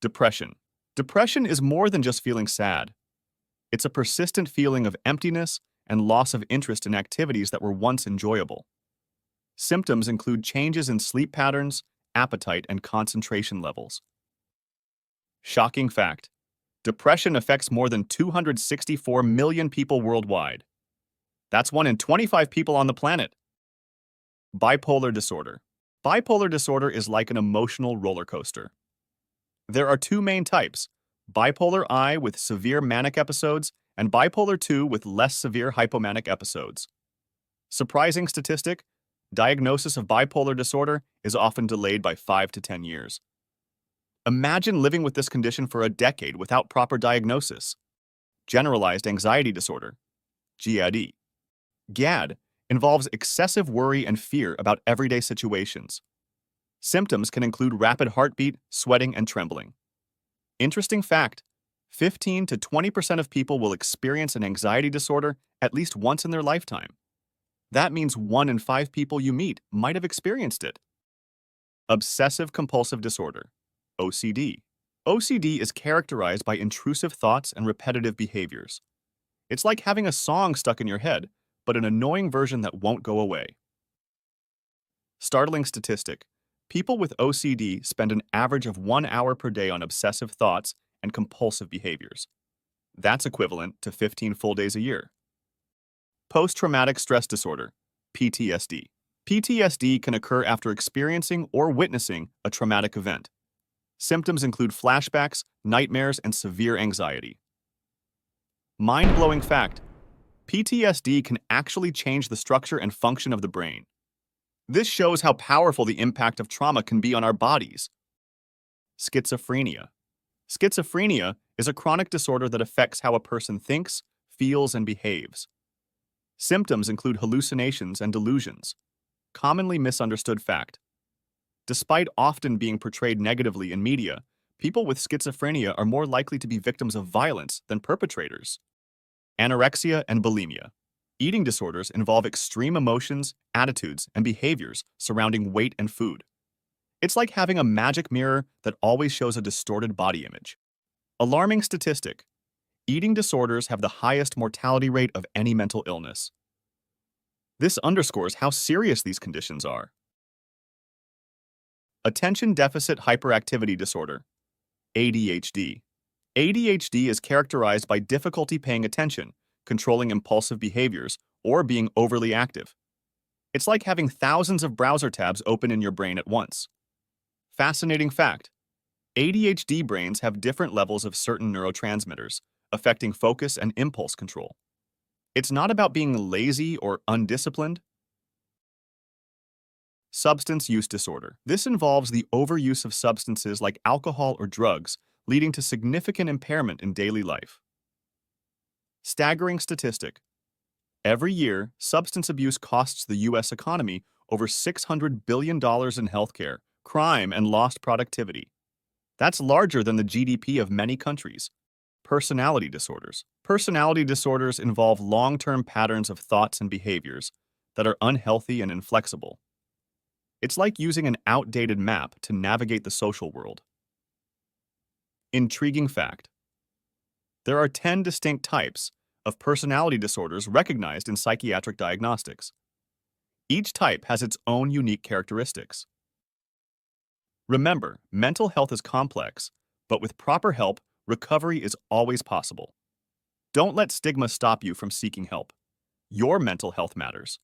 Depression. Depression is more than just feeling sad. It's a persistent feeling of emptiness and loss of interest in activities that were once enjoyable. Symptoms include changes in sleep patterns, appetite, and concentration levels. Shocking fact: depression affects more than 264 million people worldwide. That's 1 in 25 people on the planet. Bipolar disorder. Bipolar disorder is like an emotional roller coaster. There are two main types: bipolar I with severe manic episodes and bipolar II with less severe hypomanic episodes. Surprising statistic: diagnosis of bipolar disorder is often delayed by 5 to 10 years. Imagine living with this condition for a decade without proper diagnosis. Generalized anxiety disorder, GAD. GAD involves excessive worry and fear about everyday situations. Symptoms can include rapid heartbeat, sweating, and trembling. Interesting fact: 15 to 20% of people will experience an anxiety disorder at least once in their lifetime. That means 1 in 5 people you meet might have experienced it. Obsessive-Compulsive Disorder, OCD. OCD is characterized by intrusive thoughts and repetitive behaviors. It's like having a song stuck in your head, but an annoying version that won't go away. Startling statistic: people with OCD spend an average of 1 hour per day on obsessive thoughts and compulsive behaviors. That's equivalent to 15 full days a year. Post-traumatic stress disorder, PTSD. PTSD can occur after experiencing or witnessing a traumatic event. Symptoms include flashbacks, nightmares, and severe anxiety. Mind-blowing fact: PTSD can actually change the structure and function of the brain. This shows how powerful the impact of trauma can be on our bodies. Schizophrenia. Schizophrenia is a chronic disorder that affects how a person thinks, feels, and behaves. Symptoms include hallucinations and delusions. Commonly misunderstood fact: despite often being portrayed negatively in media, people with schizophrenia are more likely to be victims of violence than perpetrators. Anorexia and bulimia. Eating disorders involve extreme emotions, attitudes, and behaviors surrounding weight and food. It's like having a magic mirror that always shows a distorted body image. Alarming statistic: eating disorders have the highest mortality rate of any mental illness. This underscores how serious these conditions are. Attention Deficit Hyperactivity Disorder, ADHD. ADHD is characterized by difficulty paying attention, controlling impulsive behaviors, or being overly active. It's like having thousands of browser tabs open in your brain at once. Fascinating fact: ADHD brains have different levels of certain neurotransmitters, affecting focus and impulse control. It's not about being lazy or undisciplined. Substance use disorder. This involves the overuse of substances like alcohol or drugs, leading to significant impairment in daily life. Staggering statistic: every year, substance abuse costs the U.S. economy over $600 billion in healthcare, crime, and lost productivity. That's larger than the GDP of many countries. Personality disorders. Personality disorders involve long-term patterns of thoughts and behaviors that are unhealthy and inflexible. It's like using an outdated map to navigate the social world. Intriguing fact: there are 10 distinct types of personality disorders recognized in psychiatric diagnostics. Each type has its own unique characteristics. Remember, mental health is complex, but with proper help, recovery is always possible. Don't let stigma stop you from seeking help. Your mental health matters.